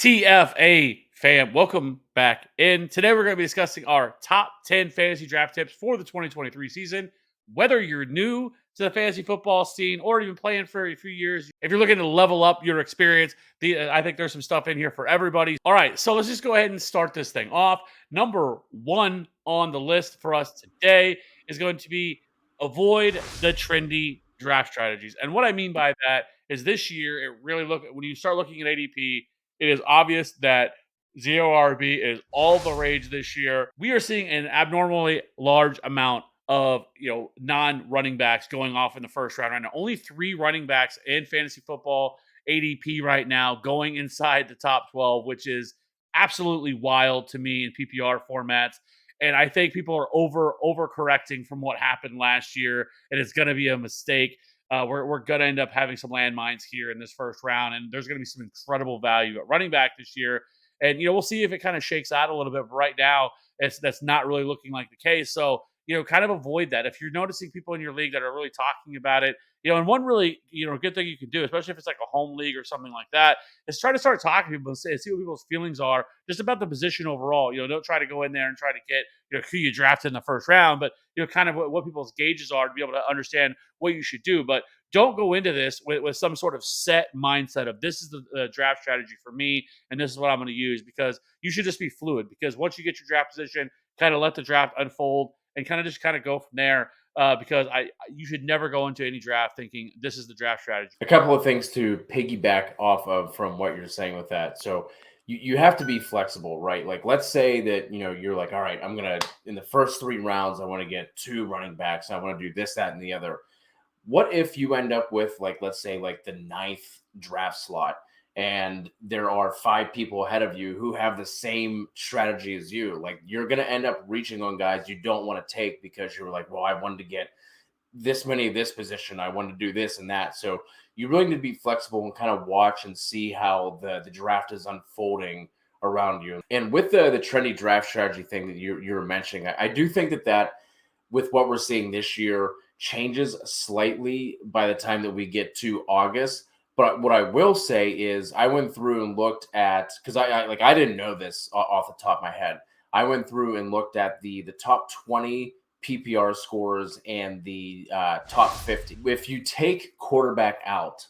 TFA fam, welcome back in. Today we're going to be discussing our top 10 fantasy draft tips for the 2023 season. Whether you're new to the fantasy football scene or even playing for a few years, if you're looking to level up your experience, I think there's some stuff in here for everybody. All right, so let's just go ahead and start this thing off. Number one on the list for us today is going to be avoid the trendy draft strategies. And what I mean by that is this year, it really when you start looking at ADP, it is obvious that ZORB is all the rage this year. We are seeing an abnormally large amount of non-running backs going off in the first round right now. Only 3 running backs in fantasy football ADP right now going inside the top 12, which is absolutely wild to me in PPR formats. And I think people are overcorrecting from what happened last year, and it's going to be a mistake. We're going to end up having some landmines here in this first round, and there's going to be some incredible value at running back this year. And we'll see if it kind of shakes out a little bit. But right now, that's not really looking like the case. So kind of avoid that. If you're noticing people in your league that are really talking about it, and one really good thing you can do, especially if it's like a home league or something like that, is try to start talking to people and see what people's feelings are just about the position overall. Don't try to go in there and try to get who you drafted in the first round, but kind of what people's gauges are to be able to understand what you should do. But don't go into this with some sort of set mindset of this is the draft strategy for me and this is what I'm going to use, because you should just be fluid, because once you get your draft position, kind of let the draft unfold and kind of go from there. Because you should never go into any draft thinking this is the draft strategy. A couple of things to piggyback off of from what you're saying with that. So you have to be flexible, right? Like, let's say that, you're like, all right, I'm going to, in the first 3 rounds, I want to get 2 running backs. I want to do this, that, and the other. What if you end up with, like, let's say like the 9th draft slot, and there are 5 people ahead of you who have the same strategy as you? Like, you're going to end up reaching on guys you don't want to take because you were like, well, I wanted to get this many of this position, I want to do this and that. So you really need to be flexible and kind of watch and see how the draft is unfolding around you. And with the trendy draft strategy thing that you're mentioning, I do think that with what we're seeing this year changes slightly by the time that we get to August. But what I will say is I went through and looked at, because I didn't know this off the top of my head. I went through and looked at the top 20 PPR scores and the top 50. If you take quarterback out,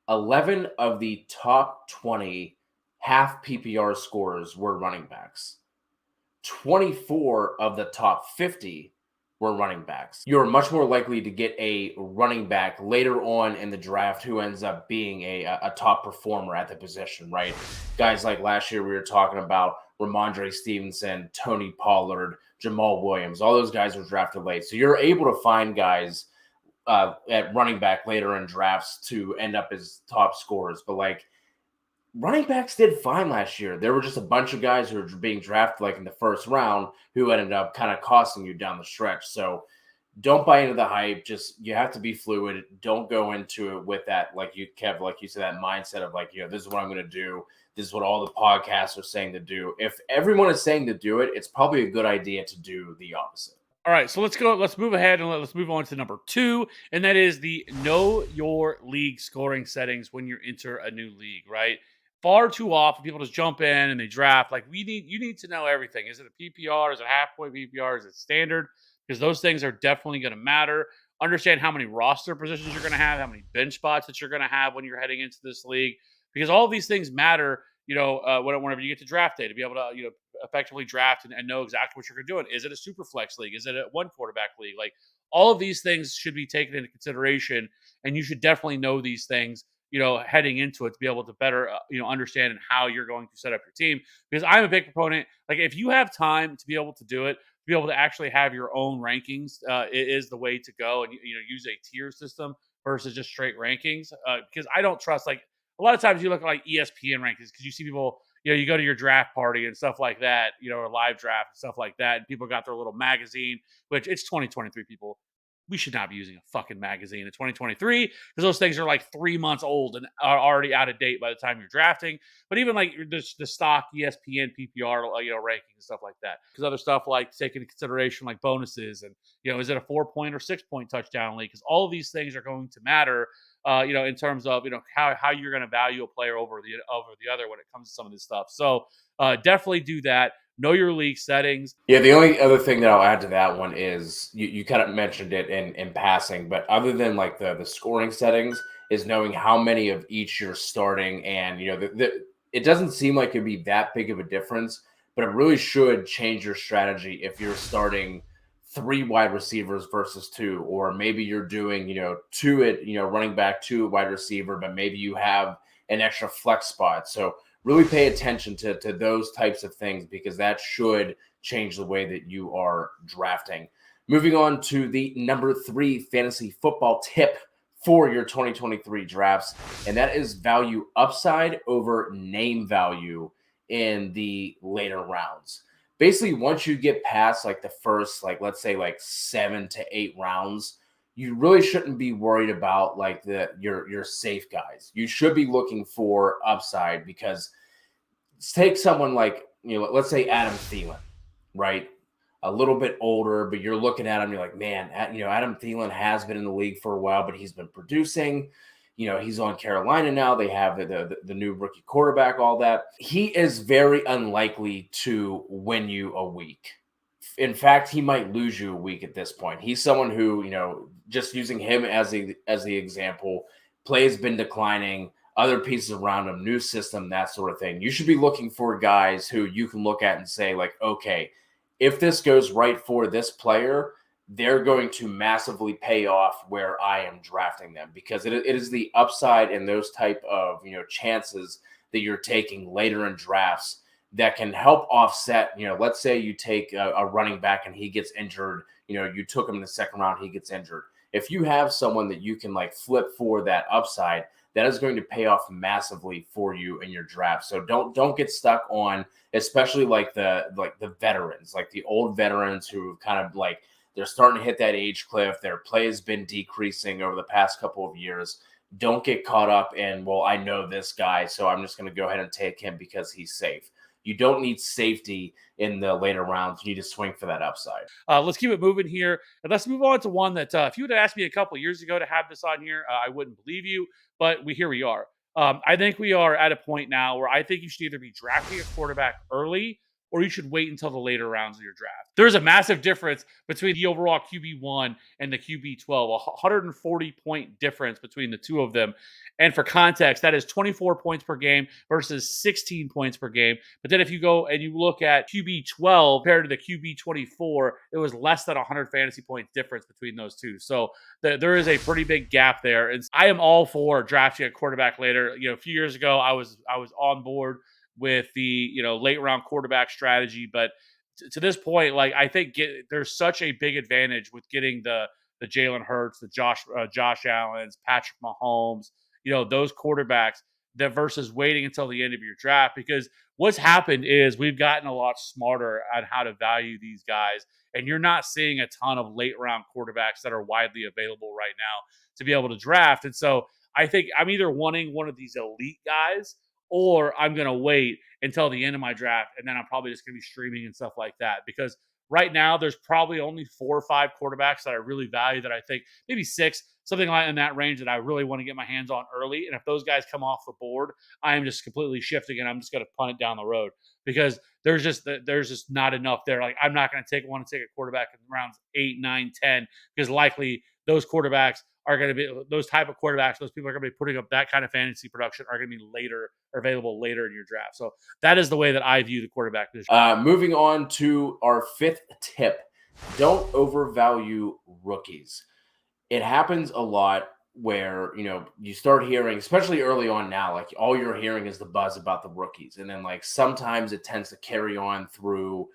11 of the top 20 half PPR scores were running backs. 24 of the top 50 were running backs. You're much more likely to get a running back later on in the draft who ends up being a top performer at the position, right? Guys like last year, we were talking about Ramondre Stevenson, Tony Pollard, Jamal Williams. All those guys were drafted late. So you're able to find guys at running back later in drafts to end up as top scorers. But like, running backs did fine last year. There were just a bunch of guys who were being drafted like in the first round who ended up kind of costing you down the stretch. So don't buy into the hype. Just, you have to be fluid. Don't go into it with that, like you, Kev, like you said, that mindset of like, this is what I'm going to do. This is what all the podcasts are saying to do. If everyone is saying to do it, it's probably a good idea to do the opposite. All right, so let's move ahead and let's move on to number 2, and that is the know your league scoring settings when you enter a new league, right? Far too often people just jump in and they draft. Like, you need to know everything. Is it a PPR? Is it half point PPR? Is it standard? Because those things are definitely going to matter. Understand how many roster positions you're going to have, how many bench spots that you're going to have when you're heading into this league, because all of these things matter. Whenever you get to draft day, to be able to effectively draft and know exactly what you're doing. Is it a super flex league? Is it a 1 quarterback league? Like, all of these things should be taken into consideration, and you should definitely know these things, heading into it, to be able to better, understand how you're going to set up your team. Because I'm a big proponent, like, if you have time to be able to do it, to be able to actually have your own rankings, it is the way to go, and use a tier system versus just straight rankings. Because I don't trust, like, a lot of times you look at like ESPN rankings, because you see people, you go to your draft party and stuff like that, or live draft and stuff like that, and people got their little magazine, which it's 2023, people. We should not be using a fucking magazine in 2023, because those things are like 3 months old and are already out of date by the time you're drafting. But even like the stock ESPN PPR, rankings and stuff like that, because other stuff like take into consideration like bonuses and is it a 4-point or 6-point touchdown league? Because all of these things are going to matter. in terms of how you're going to value a player over the other when it comes to some of this stuff. So definitely do that. Know your league settings. Yeah, the only other thing that I'll add to that one is you kind of mentioned it in passing, but other than like the scoring settings, is knowing how many of each you're starting, and it doesn't seem like it'd be that big of a difference, but it really should change your strategy if you're starting three wide receivers versus two, or maybe you're doing two at running back, two wide receiver, but maybe you have an extra flex spot. So really pay attention to those types of things, because that should change the way that you are drafting. Moving on to the number 3 fantasy football tip for your 2023 drafts, and that is value upside over name value in the later rounds. Basically, once you get past like the first, like let's say like 7 to 8 rounds, you really shouldn't be worried about like your safe guys. You should be looking for upside, because take someone like, let's say Adam Thielen, right? A little bit older, but you're looking at him, you're like, man, Adam Thielen has been in the league for a while, but he's been producing. He's on Carolina now. They have the new rookie quarterback, all that. He is very unlikely to win you a week. In fact, he might lose you a week at this point. He's someone who, just using him as the example, play has been declining, other pieces around him, new system, that sort of thing. You should be looking for guys who you can look at and say, like, okay, if this goes right for this player, they're going to massively pay off where I am drafting them, because it is the upside in those type of chances that you're taking later in drafts that can help offset. Let's say you take a running back and he gets injured. You took him in the second round, he gets injured. If you have someone that you can like flip for that upside, that is going to pay off massively for you in your draft. So don't get stuck on, especially like the veterans, like the old veterans who kind of like, they're starting to hit that age cliff. Their play has been decreasing over the past couple of years. Don't get caught up in, well, I know this guy, so I'm just going to go ahead and take him because he's safe. You don't need safety in the later rounds. You need to swing for that upside. Let's keep it moving here. And let's move on to one that if you would have asked me a couple years ago to have this on here, I wouldn't believe you. But here we are. I think we are at a point now where I think you should either be drafting a quarterback early, or you should wait until the later rounds of your draft. There's a massive difference between the overall QB1 and the QB12, a 140-point difference between the two of them. And for context, that is 24 points per game versus 16 points per game. But then if you go and you look at QB12 compared to the QB24, it was less than 100 fantasy points difference between those two. So there is a pretty big gap there. And I am all for drafting a quarterback later. A few years ago, I was on board with the late round quarterback strategy, but to this point, like I think there's such a big advantage with getting the Jalen Hurts, the Josh Allen's, Patrick Mahomes, those quarterbacks, that versus waiting until the end of your draft. Because what's happened is we've gotten a lot smarter on how to value these guys, and you're not seeing a ton of late round quarterbacks that are widely available right now to be able to draft. And so I think I'm either wanting one of these elite guys, or I'm going to wait until the end of my draft, and then I'm probably just going to be streaming and stuff like that. Because right now, there's probably only 4 or 5 quarterbacks that I really value, that I think maybe 6, something like in that range, that I really want to get my hands on early. And if those guys come off the board, I am just completely shifting, and I'm just going to punt it down the road, because there's just not enough there. Like I'm not going to want to take a quarterback in rounds 8, 9, 10, because likely those quarterbacks are going to be those type of quarterbacks. Those people are going to be putting up that kind of fantasy production are going to be later, or available later in your draft. So that is the way that I view the quarterback position. Moving on to our 5th tip: don't overvalue rookies. It happens a lot where you start hearing, especially early on now, like all you're hearing is the buzz about the rookies, and then like sometimes it tends to carry on through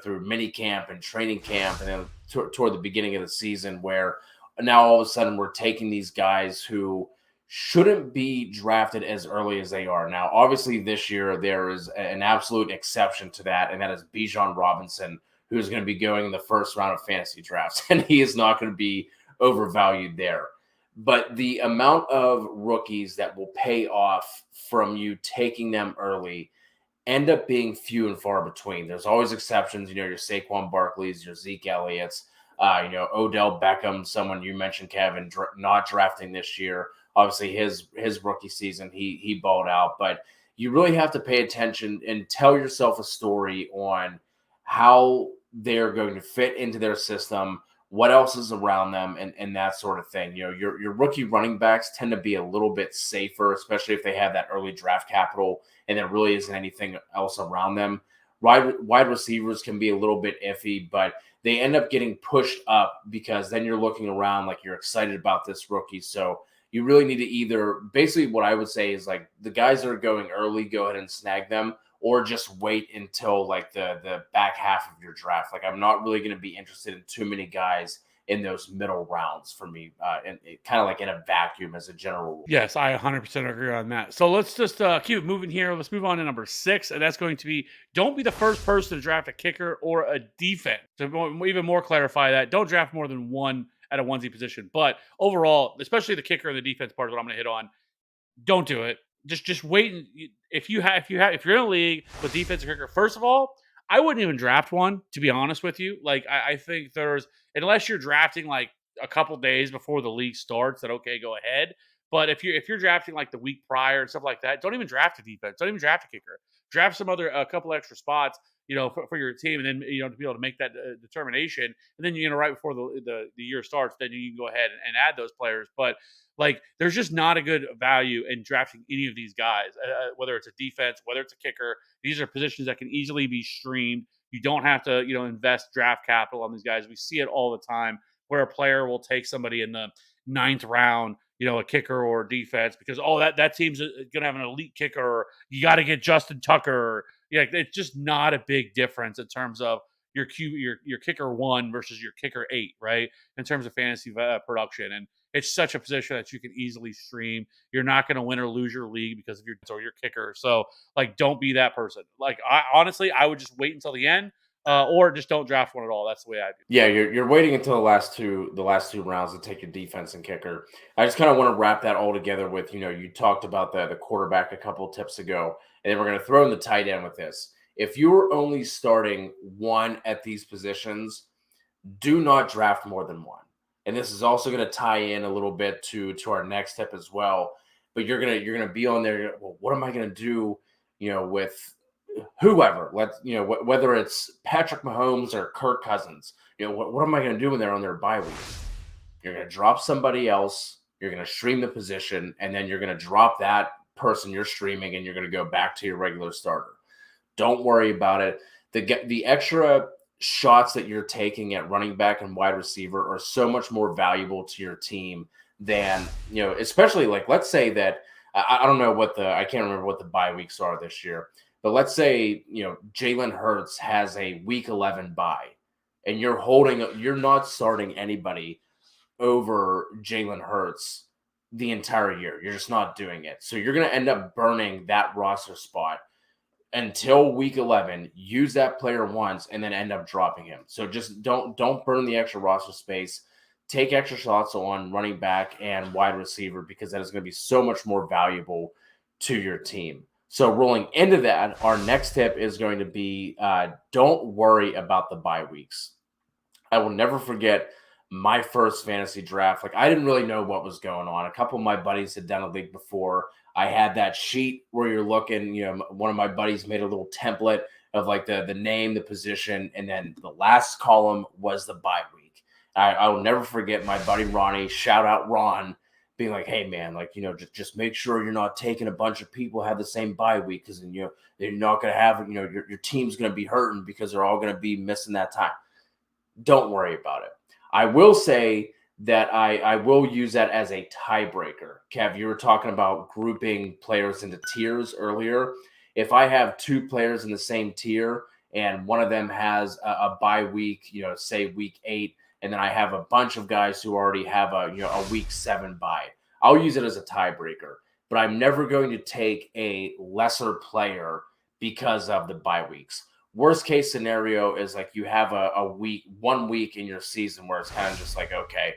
through mini camp and training camp, and then toward the beginning of the season, where now all of a sudden we're taking these guys who shouldn't be drafted as early as they are. Now, obviously this year there is an absolute exception to that, and that is Bijan Robinson, who is going to be going in the first round of fantasy drafts, and he is not going to be overvalued there. But the amount of rookies that will pay off from you taking them early end up being few and far between. There's always exceptions, your Saquon Barkleys, your Zeke Elliott's, Odell Beckham, someone you mentioned, Kevin, not drafting this year. Obviously, his rookie season, he balled out, but you really have to pay attention and tell yourself a story on how they're going to fit into their system, what else is around them, and that sort of thing. Your rookie running backs tend to be a little bit safer, especially if they have that early draft capital and there really isn't anything else around them. Wide receivers can be a little bit iffy, but they end up getting pushed up because then you're looking around like you're excited about this rookie. So you really need to either basically what I would say is like the guys that are going early, go ahead and snag them, or just wait until like the back half of your draft. Like I'm not really going to be interested in too many guys in those middle rounds for me, and kind of like in a vacuum as a general rule. Yes, I 100% agree on that. So let's just keep it moving here. Let's move on to number 6, and that's going to be don't be the first person to draft a kicker or a defense. To even more clarify that, don't draft more than one at a onesie position. But overall, especially the kicker and the defense part is what I'm going to hit on. Don't do it. Just wait. And if you're in a league with defensive kicker, first of all, I wouldn't even draft one. To be honest with you, like I think there's unless you're drafting like a couple days before the league starts, that okay, go ahead. But if you're drafting like the week prior and stuff like that, don't even draft a defense. Don't even draft a kicker. Draft some other a couple extra spots, for your team, and then to be able to make that determination. And then right before the year starts, then you can go ahead and add those players. But like, there's just not a good value in drafting any of these guys, whether it's a defense, whether it's a kicker. These are positions that can easily be streamed. You don't have to, invest draft capital on these guys. We see it all the time where a player will take somebody in the ninth round, a kicker or a defense because that team's going to have an elite kicker. Or you got to get Justin Tucker. Yeah, it's just not a big difference in terms of your kicker 1 versus your kicker 8, right? In terms of fantasy production, and it's such a position that you can easily stream. You're not going to win or lose your league because of your kicker. So like, don't be that person. Like, I would just wait until the end, or just don't draft one at all. That's the way I do. Yeah, you're waiting until the last two rounds to take your defense and kicker. I just kind of want to wrap that all together with you talked about the quarterback a couple of tips ago, and then we're going to throw in the tight end with this. If you're only starting one at these positions, do not draft more than one. And this is also going to tie in a little bit to our next tip as well. But you're gonna be on there. Well, what am I going to do? With whoever. Whether it's Patrick Mahomes or Kirk Cousins. What am I going to do when they're on their bye week? You're going to drop somebody else. You're going to stream the position, and then you're going to drop that person you're streaming, and you're going to go back to your regular starter. Don't worry about it. The extra shots that you're taking at running back and wide receiver are so much more valuable to your team than, especially like, let's say that I don't know I can't remember what the bye weeks are this year, but let's say, Jalen Hurts has a week 11 bye and you're not starting anybody over Jalen Hurts the entire year. You're just not doing it. So you're going to end up burning that roster spot until week 11. Use that player once and then end up dropping him. So just don't burn the extra roster space. Take extra shots on running back and wide receiver because that is going to be so much more valuable to your team. So rolling into that, our next tip is going to be don't worry about the bye weeks. I will never forget my first fantasy draft. Like, I didn't really know what was going on. A couple of my buddies had done a league before. I had that sheet where you're looking, one of my buddies made a little template of like the name, the position, and then the last column was the bye week. I will never forget my buddy Ronnie, shout out Ron, being like, hey man, like, just make sure you're not taking a bunch of people who have the same bye week because then, they're not going to have, your team's going to be hurting because they're all going to be missing that time. Don't worry about it. I will say that I will use that as a tiebreaker. Kev, you were talking about grouping players into tiers earlier. If I have two players in the same tier and one of them has a bye week, say week 8, and then I have a bunch of guys who already have a week 7 bye, I'll use it as a tiebreaker. But I'm never going to take a lesser player because of the bye weeks. Worst case scenario is like you have a week, 1 week in your season where it's kind of just like, okay,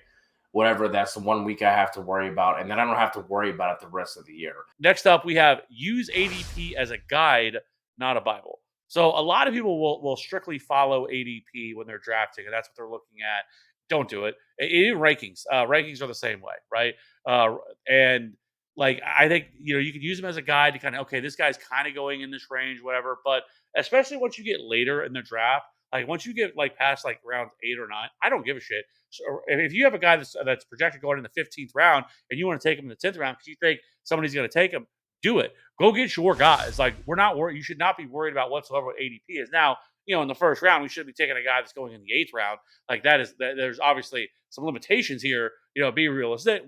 whatever, that's the 1 week I have to worry about. And then I don't have to worry about it the rest of the year. Next up, we have use ADP as a guide, not a Bible. So a lot of people will strictly follow ADP when they're drafting, and that's what they're looking at. Don't do it. Even rankings. Rankings are the same way, right? Uh, and like I think you can use him as a guide to kind of okay, this guy's kind of going in this range, whatever. But especially once you get later in the draft, like once you get like past like rounds 8 or 9, I don't give a shit. So if you have a guy that's projected going in the 15th round and you want to take him in the 10th round because you think somebody's going to take him, do it. Go get your guys. Like we're not worried. You should not be worried about whatsoever what ADP is now. In the first round, we should be taking a guy that's going in the 8th round. Like there's obviously some limitations here. Be realistic.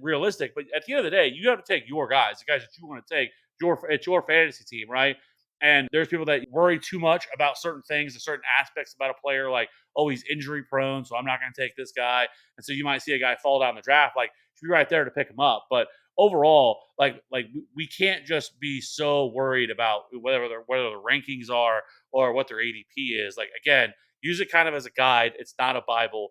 But at the end of the day, you got to take your guys, the guys that you want to take. It's your fantasy team, right? And there's people that worry too much about certain things, and certain aspects about a player, like, oh, he's injury prone, so I'm not going to take this guy. And so you might see a guy fall down the draft, like, should be right there to pick him up. But overall, like we can't just be so worried about whether the rankings are or what their ADP is. Like again, use it kind of as a guide. It's not a Bible.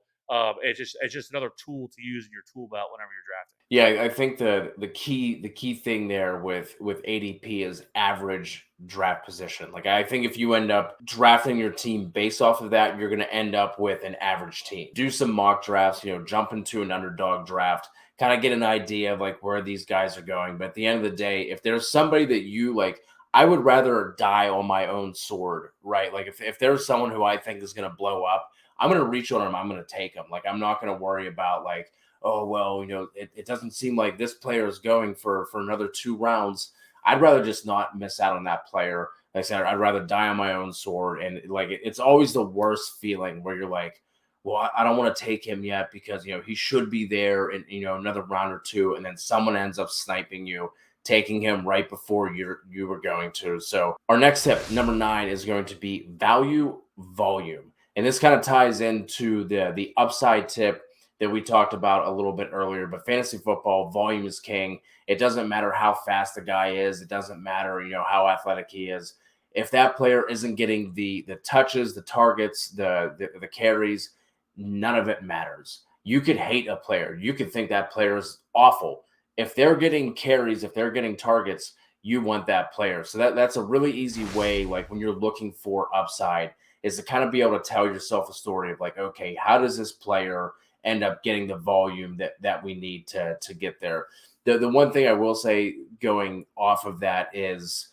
It's just another tool to use in your tool belt whenever you're drafting. Yeah, I think the key thing there with ADP is average draft position. Like I think if you end up drafting your team based off of that, you're going to end up with an average team. Do some mock drafts, jump into an underdog draft, kind of get an idea of like where these guys are going. But at the end of the day, if there's somebody that you like, I would rather die on my own sword, right? Like if there's someone who I think is going to blow up, I'm going to reach on him. I'm going to take him. Like I'm not going to worry about like, oh well, it doesn't seem like this player is going for another 2 rounds. I'd rather just not miss out on that player. Like I said, I'd rather die on my own sword. And like it's always the worst feeling where you're like, well, I don't want to take him yet because he should be there in another round or two, and then someone ends up sniping you, taking him right before you were going to. So our next tip, number 9, is going to be value volume. And this kind of ties into the upside tip that we talked about a little bit earlier. But fantasy football, volume is king. It doesn't matter how fast the guy is. It doesn't matter, how athletic he is. If that player isn't getting the touches, the targets, the carries, none of it matters. You could hate a player. You could think that player is awful. If they're getting carries, if they're getting targets, you want that player. So that's a really easy way, like when you're looking for upside, is to kind of be able to tell yourself a story of like, okay, how does this player end up getting the volume that we need to get there? The one thing I will say going off of that is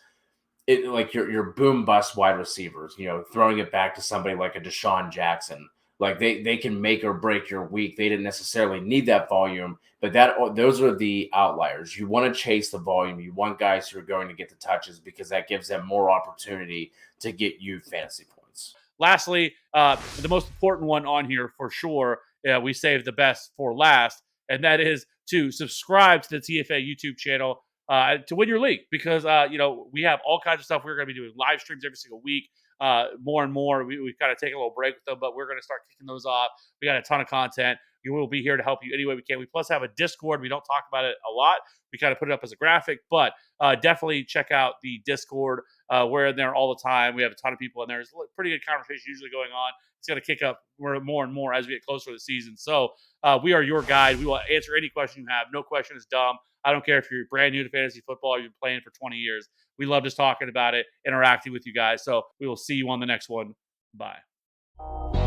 it like your boom bust wide receivers, throwing it back to somebody like a Deshaun Jackson. Like they can make or break your week. They didn't necessarily need that volume, but those are the outliers. You want to chase the volume. You want guys who are going to get the touches because that gives them more opportunity to get you fantasy points. Lastly, the most important one on here for sure, we saved the best for last, and that is to subscribe to the TFA YouTube channel to win your league because we have all kinds of stuff. We're going to be doing live streams every single week. More and more, we've kind of taken a little break with them, but we're going to start kicking those off. We got a ton of content. We will be here to help you any way we can. We plus have a Discord. We don't talk about it a lot. We kind of put it up as a graphic, but definitely check out the Discord. We're in there all the time. We have a ton of people in there. There's a pretty good conversation usually going on. It's going to kick up more and more as we get closer to the season. So we are your guide. We will answer any question you have. No question is dumb. I don't care if you're brand new to fantasy football or you've been playing for 20 years. We love just talking about it, interacting with you guys. So we will see you on the next one. Bye.